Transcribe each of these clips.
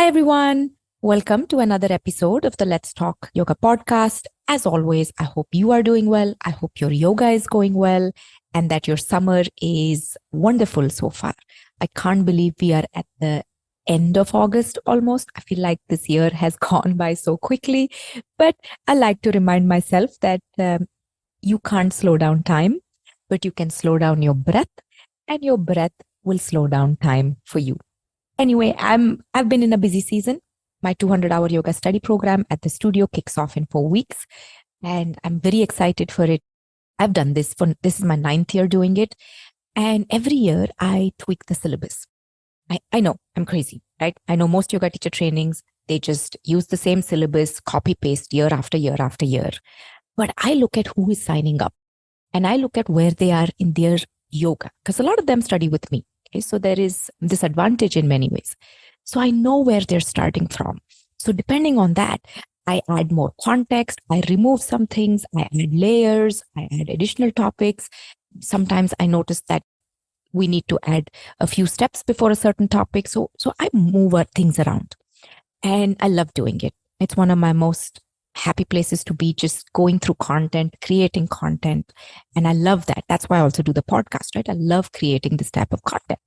Hi, everyone. Welcome to another episode of the Let's Talk Yoga podcast. As always, I hope you are doing well. I hope your yoga is going well and that your summer is wonderful so far. I can't believe we are at the end of August almost. I feel like this year has gone by so quickly, but I like to remind myself that you can't slow down time, but you can slow down your breath, and your breath will slow down time for you. Anyway, I've been in a busy season. My 200-hour yoga study program at the studio kicks off in 4 weeks, and I'm very excited for it. I've done this this is my 9th year doing it, and every year I tweak the syllabus. I know I'm crazy, right? I know most yoga teacher trainings, they just use the same syllabus, copy paste year after year after year. But I look at who is signing up, and I look at where they are in their yoga, because a lot of them study with me. Okay, so there is this advantage in many ways. So I know where they're starting from. So depending on that, I add more context, I remove some things, I add layers, I add additional topics. Sometimes I notice that we need to add a few steps before a certain topic. So I move things around, and I love doing it. It's one of my most happy places to be, just going through content, creating content. And I love that. That's why I also do the podcast, right? I love creating this type of content.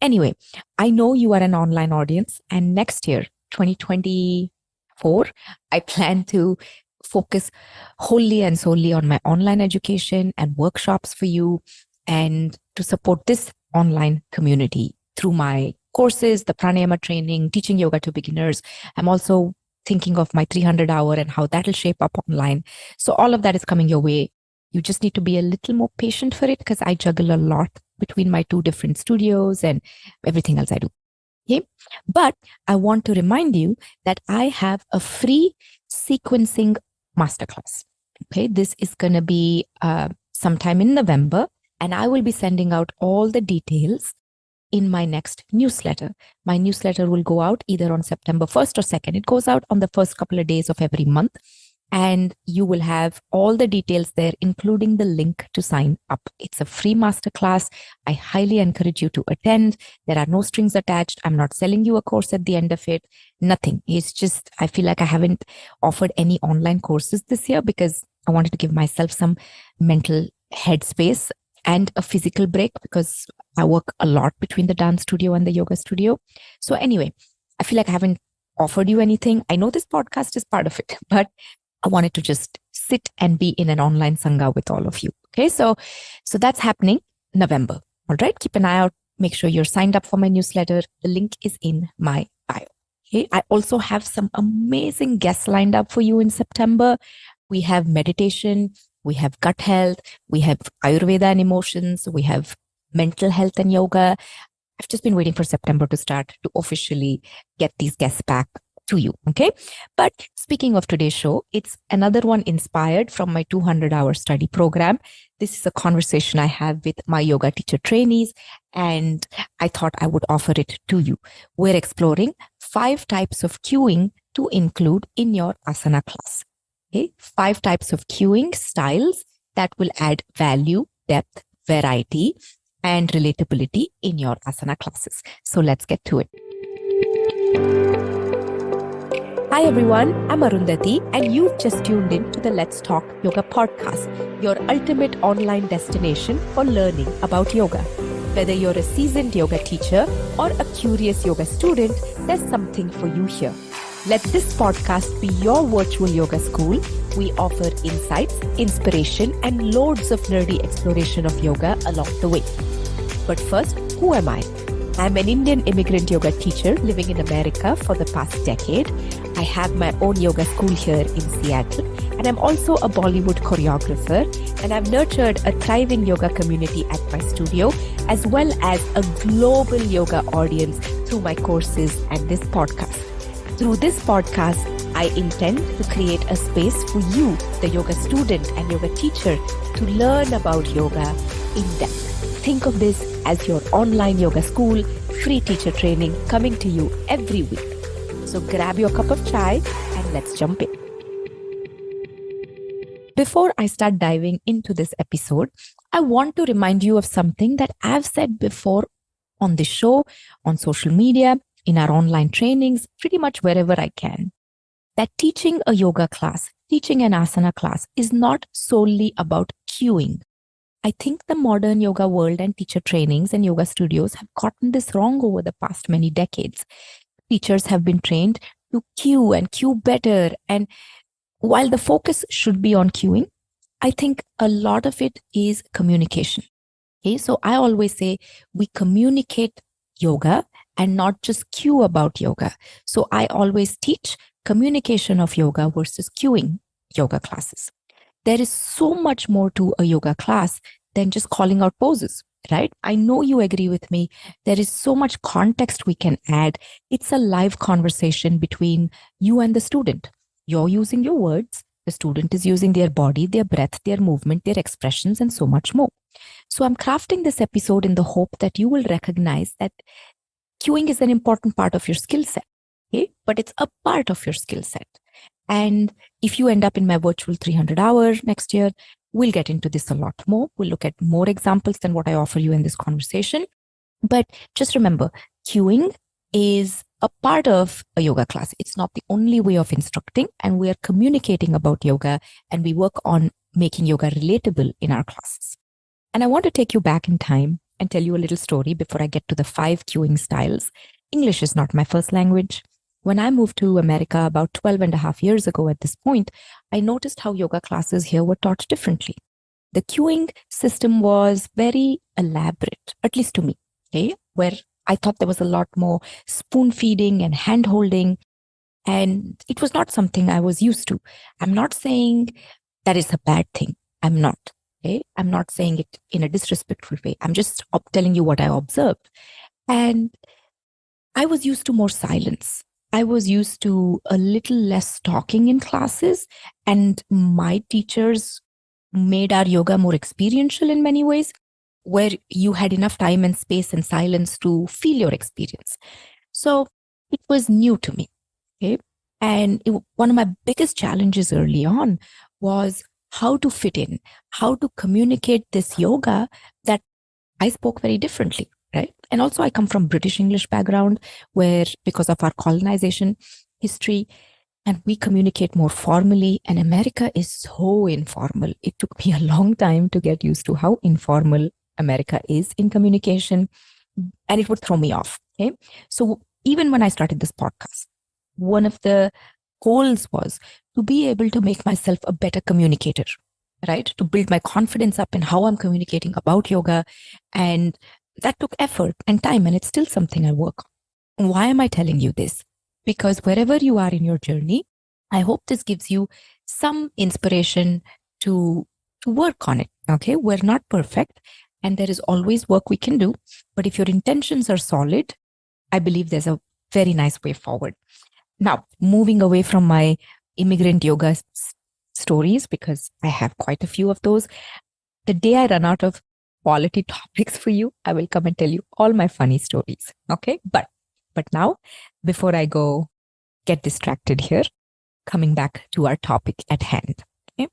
Anyway, I know you are an online audience, and next year, 2024, I plan to focus wholly and solely on my online education and workshops for you, and to support this online community through my courses, the pranayama training, teaching yoga to beginners. I'm also thinking of my 300-hour and how that'll shape up online. So all of that is coming your way. You just need to be a little more patient for it, because I juggle a lot between my 2 different studios and everything else I do. Okay. But I want to remind you that I have a free sequencing masterclass. Okay. This is going to be sometime in November, and I will be sending out all the details in my next newsletter. My newsletter will go out either on September 1st or 2nd. It goes out on the first couple of days of every month, and you will have all the details there, including the link to sign up. It's a free masterclass. I highly encourage you to attend. There are no strings attached. I'm not selling you a course at the end of it. Nothing. It's just, I feel like I haven't offered any online courses this year because I wanted to give myself some mental headspace and a physical break, because I work a lot between the dance studio and the yoga studio. So anyway, I feel like I haven't offered you anything. I know this podcast is part of it, but I wanted to just sit and be in an online sangha with all of you. Okay, so that's happening November. All right, keep an eye out. Make sure you're signed up for my newsletter. The link is in my bio. Okay, I also have some amazing guests lined up for you in September. We have meditation, we have gut health, we have Ayurveda and emotions, we have mental health and yoga. I've just been waiting for September to start to officially get these guests back to you. Okay. But speaking of today's show, it's another one inspired from my 200-hour study program. This is a conversation I have with my yoga teacher trainees, and I thought I would offer it to you. We're exploring 5 types of cueing to include in your asana class. Okay, 5 types of cueing styles that will add value, depth, variety, and relatability in your asana classes. So let's get to it. Hi everyone, I'm Arundhati, and you've just tuned in to the Let's Talk Yoga podcast, your ultimate online destination for learning about yoga. Whether you're a seasoned yoga teacher or a curious yoga student, there's something for you here. Let this podcast be your virtual yoga school. We offer insights, inspiration, and loads of nerdy exploration of yoga along the way. But first, who am I? I'm an Indian immigrant yoga teacher living in America for the past decade. I have my own yoga school here in Seattle, and I'm also a Bollywood choreographer, and I've nurtured a thriving yoga community at my studio, as well as a global yoga audience through my courses and this podcast. Through this podcast, I intend to create a space for you, the yoga student and yoga teacher, to learn about yoga in depth. Think of this as your online yoga school, free teacher training coming to you every week. So grab your cup of chai and let's jump in. Before I start diving into this episode, I want to remind you of something that I've said before on the show, on social media, in our online trainings, pretty much wherever I can, that teaching a yoga class, teaching an asana class is not solely about cueing. I think the modern yoga world and teacher trainings and yoga studios have gotten this wrong over the past many decades. Teachers have been trained to cue and cue better. And while the focus should be on cueing, I think a lot of it is communication. Okay, so I always say we communicate yoga and not just cue about yoga. So I always teach communication of yoga versus cueing yoga classes. There is so much more to a yoga class than just calling out poses, right? I know you agree with me. There is so much context we can add. It's a live conversation between you and the student. You're using your words. The student is using their body, their breath, their movement, their expressions, and so much more. So I'm crafting this episode in the hope that you will recognize that cueing is an important part of your skill set, okay? But it's a part of your skill set. And if you end up in my virtual 300 hours next year, we'll get into this a lot more. We'll look at more examples than what I offer you in this conversation. But just remember, cueing is a part of a yoga class. It's not the only way of instructing, and we are communicating about yoga, and we work on making yoga relatable in our classes. And I want to take you back in time and tell you a little story before I get to the 5 cueing styles. English is not my first language. When I moved to America about 12 and a half years ago at this point, I noticed how yoga classes here were taught differently. The cueing system was very elaborate, at least to me, okay? Where I thought there was a lot more spoon feeding and hand holding, and it was not something I was used to. I'm not saying that is a bad thing. I'm not. Okay? I'm not saying it in a disrespectful way. I'm just telling you what I observed. And I was used to more silence. I was used to a little less talking in classes, and my teachers made our yoga more experiential in many ways, where you had enough time and space and silence to feel your experience. So it was new to me. Okay. And one of my biggest challenges early on was how to fit in, how to communicate this yoga that I spoke very differently, right? And also I come from British English background where, because of our colonization history, and we communicate more formally, and America is so informal. It took me a long time to get used to how informal America is in communication, and it would throw me off. Okay. So even when I started this podcast, one of the goals was to be able to make myself a better communicator, right? To build my confidence up in how I'm communicating about yoga. And that took effort and time, and it's still something I work on. Why am I telling you this? Because wherever you are in your journey, I hope this gives you some inspiration to work on it. Okay. We're not perfect, and there is always work we can do. But if your intentions are solid, I believe there's a very nice way forward. Now, moving away from my immigrant yoga stories, because I have quite a few of those, the day I run out of quality topics for you, I will come and tell you all my funny stories. Okay. But now, before I go get distracted here, coming back to our topic at hand. Okay?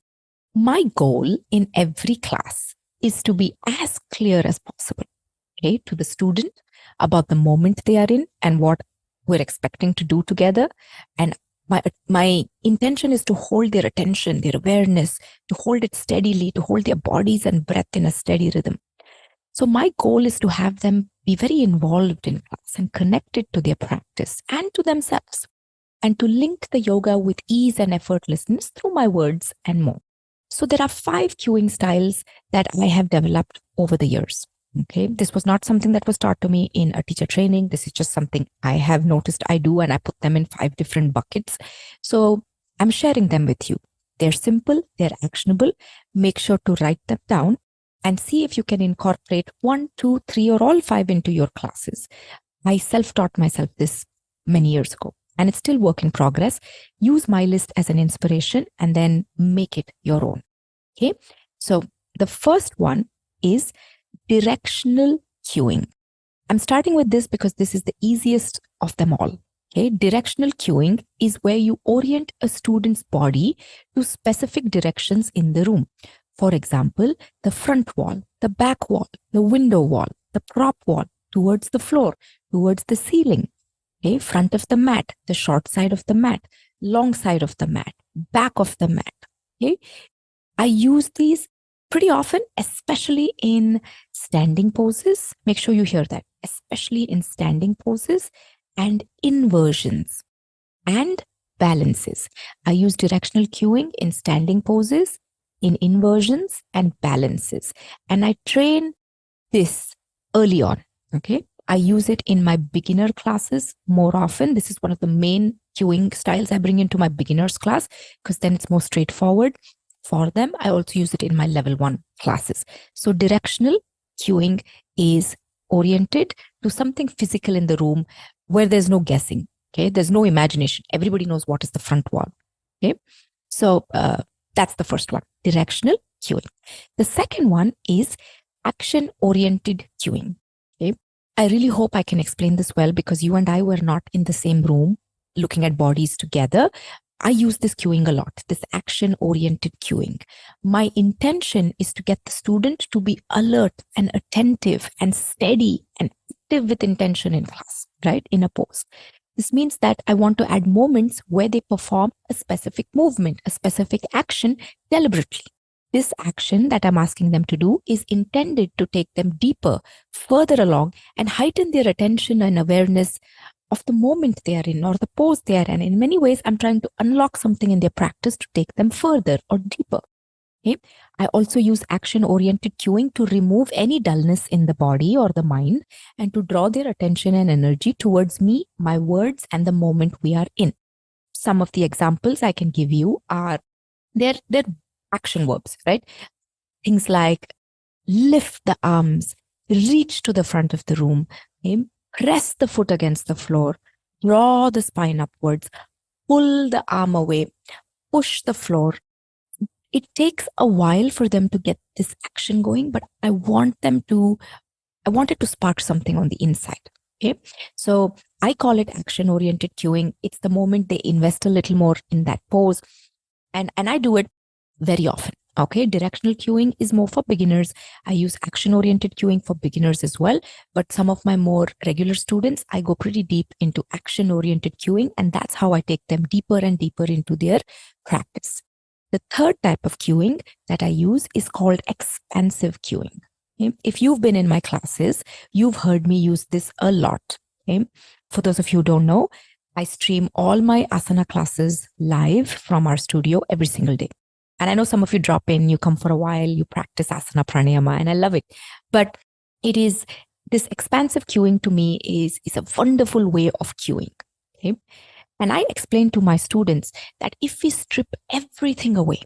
My goal in every class is to be as clear as possible, okay, to the student about the moment they are in and what we're expecting to do together. And my intention is to hold their attention, their awareness, to hold it steadily, to hold their bodies and breath in a steady rhythm. So my goal is to have them be very involved in class and connected to their practice and to themselves, and to link the yoga with ease and effortlessness through my words and more. So there are 5 cueing styles that I have developed over the years. Okay. This was not something that was taught to me in a teacher training. This is just something I have noticed I do, and I put them in 5 different buckets. So I'm sharing them with you. They're simple, they're actionable. Make sure to write them down and see if you can incorporate 1, 2, 3, or all 5 into your classes. I self-taught myself this many years ago, and it's still work in progress. Use my list as an inspiration and then make it your own. Okay. So the first one is directional cueing. I'm starting with this because this is the easiest of them all. Okay. Directional cueing is where you orient a student's body to specific directions in the room. For example, the front wall, the back wall, the window wall, the prop wall, towards the floor, towards the ceiling. Okay, front of the mat, the short side of the mat, long side of the mat, back of the mat. Okay, I use these pretty often, especially in standing poses. Make sure you hear that, especially in standing poses and inversions and balances. I use directional cueing in standing poses, in inversions and balances. And I train this early on. Okay. I use it in my beginner classes more often. This is one of the main cueing styles I bring into my beginners class because then it's more straightforward for them. I also use it in my level 1 classes. So directional cueing is oriented to something physical in the room where there's no guessing. Okay. There's no imagination. Everybody knows what is the front wall. Okay. So that's the first one, directional cueing. The second one is action oriented cueing. Okay. I really hope I can explain this well because you and I were not in the same room looking at bodies together. I use this cueing a lot, this action oriented cueing. My intention is to get the student to be alert and attentive and steady and active with intention in class, right? In a pose. This means that I want to add moments where they perform a specific movement, a specific action deliberately. This action that I'm asking them to do is intended to take them deeper, further along, and heighten their attention and awareness of the moment they are in or the pose they are in. In many ways, I'm trying to unlock something in their practice to take them further or deeper. Okay. I also use action-oriented cueing to remove any dullness in the body or the mind and to draw their attention and energy towards me, my words, and the moment we are in. Some of the examples I can give you are they're action verbs, right? Things like lift the arms, reach to the front of the room, okay? Press the foot against the floor, draw the spine upwards, pull the arm away, push the floor. It takes a while for them to get this action going, but I want it to spark something on the inside. Okay. So I call it action oriented cueing. It's the moment they invest a little more in that pose. And I do it very often. Okay. Directional cueing is more for beginners. I use action oriented cueing for beginners as well. But some of my more regular students, I go pretty deep into action oriented cueing. And that's how I take them deeper and deeper into their practice. The third type of cueing that I use is called expansive cueing. Okay? If you've been in my classes, you've heard me use this a lot. Okay? For those of you who don't know, I stream all my asana classes live from our studio every single day. And I know some of you drop in, you come for a while, you practice asana pranayama, and I love it. But it is this expansive cueing to me is a wonderful way of cueing. Okay? And I explain to my students that if we strip everything away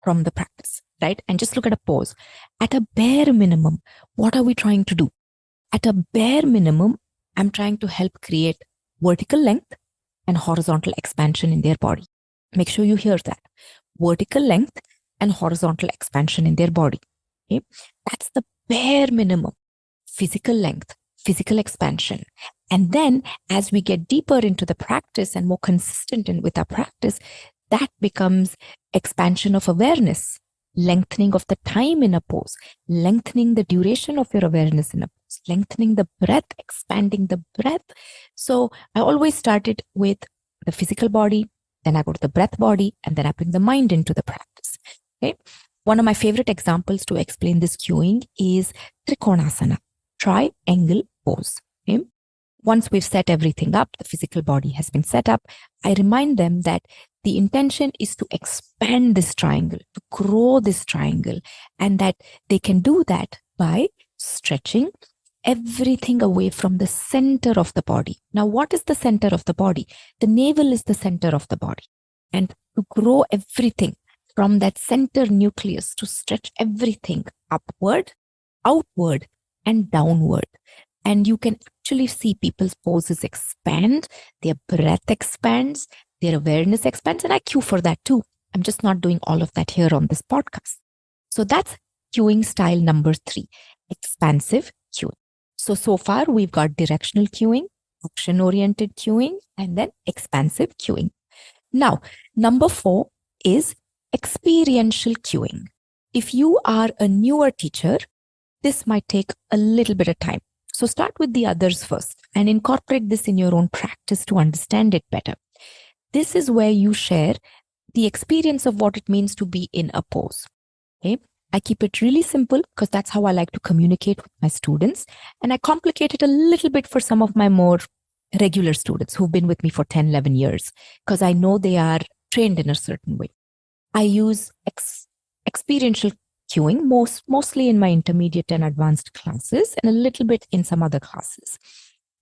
from the practice, right, and just look at a pose, at a bare minimum, what are we trying to do? At a bare minimum, I'm trying to help create vertical length and horizontal expansion in their body. Make sure you hear that. Vertical length and horizontal expansion in their body. Okay? That's the bare minimum. Physical length, physical expansion. And then as we get deeper into the practice and more consistent with our practice, that becomes expansion of awareness, lengthening of the time in a pose, lengthening the duration of your awareness in a pose, lengthening the breath, expanding the breath. So I always start it with the physical body, then I go to the breath body, and then I bring the mind into the practice. Okay. One of my favorite examples to explain this cueing is Trikonasana, triangle pose. Okay. Once we've set everything up, the physical body has been set up, I remind them that the intention is to expand this triangle, to grow this triangle, and that they can do that by stretching everything away from the center of the body. Now, what is the center of the body? The navel is the center of the body. And to grow everything from that center nucleus, to stretch everything upward, outward, and downward. And you can actually see people's poses expand, their breath expands, their awareness expands, and I cue for that too. I'm just not doing all of that here on this podcast. So that's cueing style number 3, expansive cueing. So far we've got directional cueing, action-oriented cueing, and then expansive cueing. Now, number 4 is experiential cueing. If you are a newer teacher, this might take a little bit of time. So start with the others first and incorporate this in your own practice to understand it better. This is where you share the experience of what it means to be in a pose. Okay. I keep it really simple because that's how I like to communicate with my students. And I complicate it a little bit for some of my more regular students who've been with me for 10, 11 years, because I know they are trained in a certain way. I use experiential cueing mostly in my intermediate and advanced classes and a little bit in some other classes.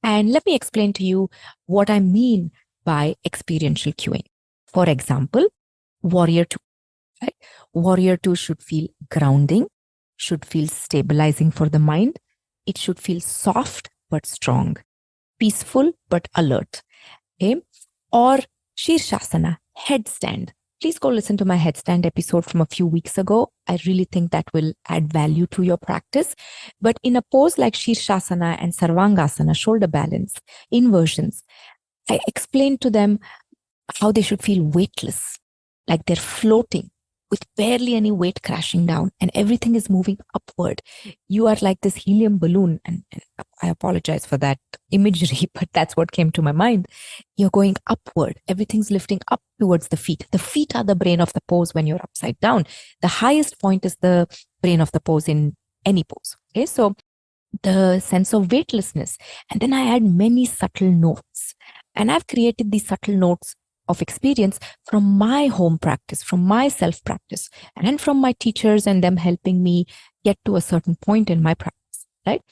And let me explain to you what I mean by experiential cueing. For example, Warrior 2. Right? Warrior 2 should feel grounding, should feel stabilizing for the mind. It should feel soft but strong, peaceful but alert. Okay? Or Shirshasana, headstand. Please go listen to my headstand episode from a few weeks ago. I really think that will add value to your practice. But in a pose like Shirshasana and Sarvangasana, shoulder balance, inversions, I explained to them how they should feel weightless, like they're floating with barely any weight crashing down and everything is moving upward. You are like this helium balloon. And I apologize for that imagery, but that's what came to my mind. You're going upward. Everything's lifting up towards the feet. The feet are the brain of the pose when you're upside down. The highest point is the brain of the pose in any pose. Okay, so the sense of weightlessness. And then I add many subtle notes. And I've created these subtle notes of experience from my home practice, from my self practice, and from my teachers and them helping me get to a certain point in my practice, right?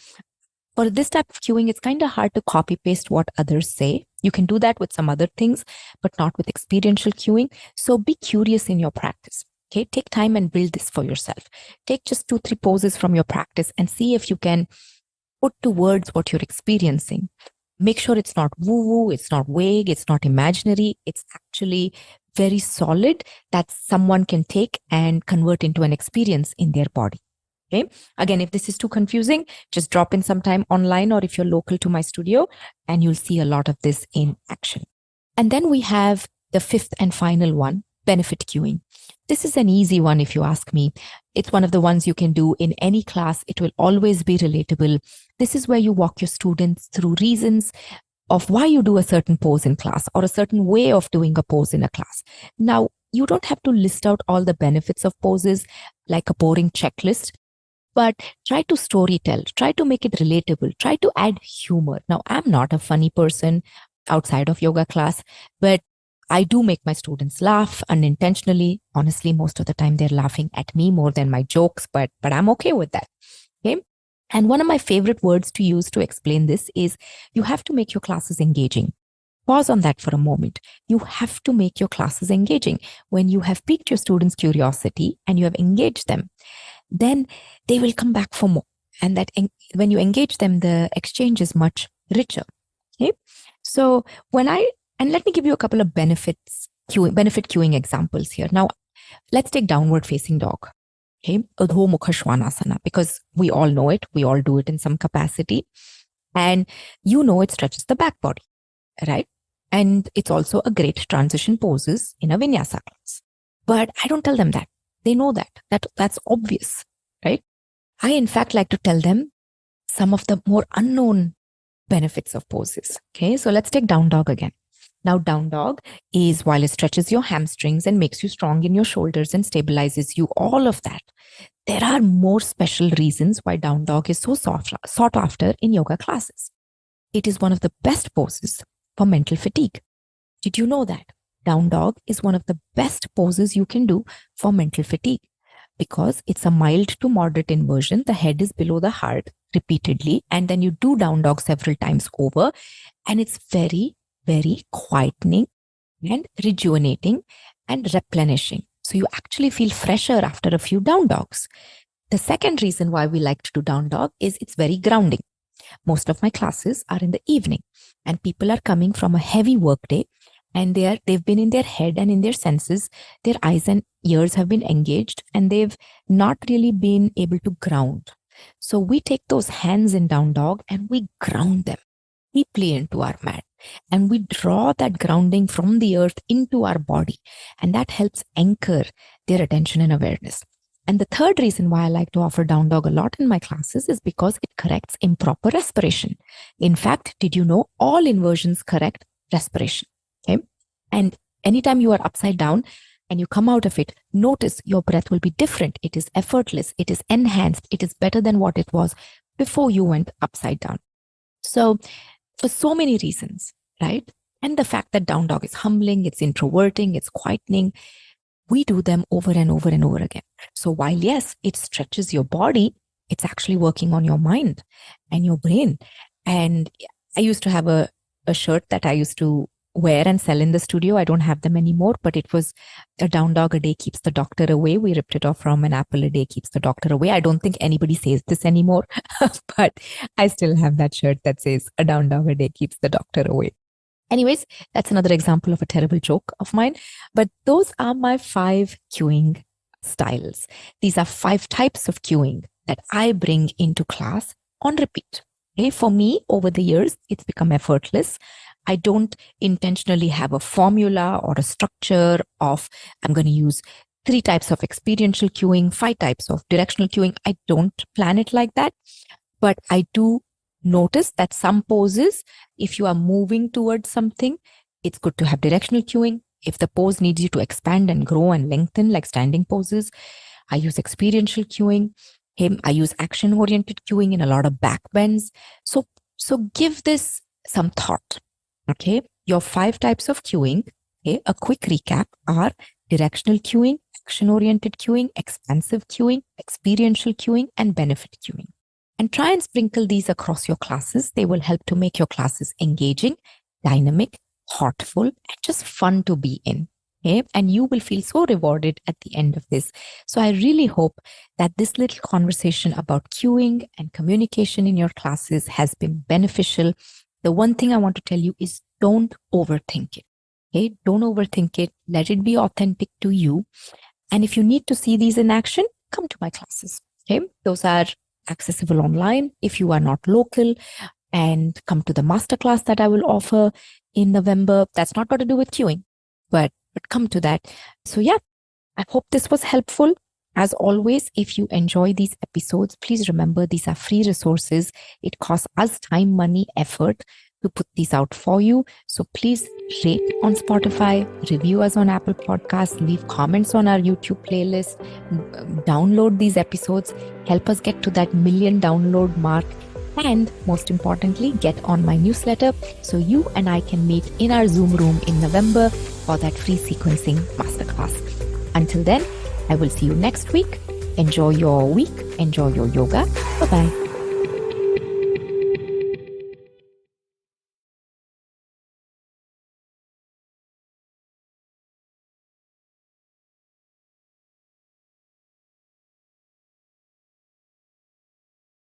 For this type of cueing, it's kind of hard to copy paste what others say. You can do that with some other things, but not with experiential cueing. So be curious in your practice. Okay, take time and build this for yourself. Take just 2-3 poses from your practice and see if you can put to words what you're experiencing. Make sure it's not woo-woo, it's not vague, it's not imaginary. It's actually very solid that someone can take and convert into an experience in their body. Okay. Again, if this is too confusing, just drop in some time online or if you're local to my studio and you'll see a lot of this in action. And then we have the fifth and final one, benefit cueing. This is an easy one if you ask me. It's one of the ones you can do in any class. It will always be relatable. This is where you walk your students through reasons of why you do a certain pose in class or a certain way of doing a pose in a class. Now, you don't have to list out all the benefits of poses like a boring checklist, but try to storytell, try to make it relatable, try to add humor. Now, I'm not a funny person outside of yoga class, but I do make my students laugh unintentionally. Honestly, most of the time they're laughing at me more than my jokes, but I'm okay with that. Okay. And one of my favorite words to use to explain this is you have to make your classes engaging. Pause on that for a moment. You have to make your classes engaging. When you have piqued your students' curiosity and you have engaged them, then they will come back for more. And that when you engage them, the exchange is much richer. Okay. So and let me give you a couple of benefit cueing examples here. Now, let's take downward facing dog. Okay. Adho Mukha Svanasana, because we all know it. We all do it in some capacity. And it stretches the back body, right? And it's also a great transition poses in a vinyasa class. But I don't tell them that. They know that's obvious, right? I, in fact, like to tell them some of the more unknown benefits of poses. Okay. So let's take down dog again. Now, down dog is while it stretches your hamstrings and makes you strong in your shoulders and stabilizes you, all of that. There are more special reasons why down dog is so sought after in yoga classes. It is one of the best poses for mental fatigue. Did you know that? Down dog is one of the best poses you can do for mental fatigue because it's a mild to moderate inversion. The head is below the heart repeatedly, and then you do down dog several times over, and it's very, very quietening and rejuvenating and replenishing. So you actually feel fresher after a few down dogs. The second reason why we like to do down dog is it's very grounding. Most of my classes are in the evening and people are coming from a heavy work day and they've been in their head and in their senses. Their eyes and ears have been engaged and they've not really been able to ground. So we take those hands in down dog and we ground them deeply into our mat. And we draw that grounding from the earth into our body. And that helps anchor their attention and awareness. And the third reason why I like to offer down dog a lot in my classes is because it corrects improper respiration. In fact, did you know all inversions correct respiration? Okay. And anytime you are upside down and you come out of it, notice your breath will be different. It is effortless. It is enhanced. It is better than what it was before you went upside down. So for so many reasons, right? And the fact that down dog is humbling, it's introverting, it's quietening, we do them over and over and over again. So while yes, it stretches your body, it's actually working on your mind and your brain. And I used to have a shirt that I used to wear and sell in the studio. I don't have them anymore, but it was a down dog a day keeps the doctor away. We ripped it off from an apple a day keeps the doctor away. I don't think anybody says this anymore, but I still have that shirt that says a down dog a day keeps the doctor away. Anyways, that's another example of a terrible joke of mine. But those are my 5 cueing styles. These are 5 types of cueing that I bring into class on repeat. Okay? For me, over the years, it's become effortless. I don't intentionally have a formula or a structure of I'm going to use 3 types of experiential cueing, 5 types of directional cueing. I don't plan it like that, but I do notice that some poses, if you are moving towards something, it's good to have directional cueing. If the pose needs you to expand and grow and lengthen, like standing poses, I use experiential cueing. I use action-oriented cueing in a lot of back bends. So give this some thought. Okay, your 5 types of cueing, okay, a quick recap are directional cueing, action-oriented cueing, expansive cueing, experiential cueing, and benefit cueing. And try and sprinkle these across your classes. They will help to make your classes engaging, dynamic, thoughtful, and just fun to be in. Okay? And you will feel so rewarded at the end of this. So I really hope that this little conversation about cueing and communication in your classes has been beneficial. The one thing I want to tell you is don't overthink it. Okay? Don't overthink it. Let it be authentic to you. And if you need to see these in action, come to my classes. Okay? Those are accessible online if you are not local, and come to the masterclass that I will offer in November. That's not got to do with cueing, but come to that. So yeah, I hope this was helpful. As always, if you enjoy these episodes, please remember these are free resources. It costs us time, money, effort to put these out for you. So please rate on Spotify, review us on Apple Podcasts, leave comments on our YouTube playlist, download these episodes, help us get to that 1 million download mark, and most importantly, get on my newsletter so you and I can meet in our Zoom room in November for that free sequencing masterclass. Until then, I will see you next week. Enjoy your week. Enjoy your yoga. Bye-bye.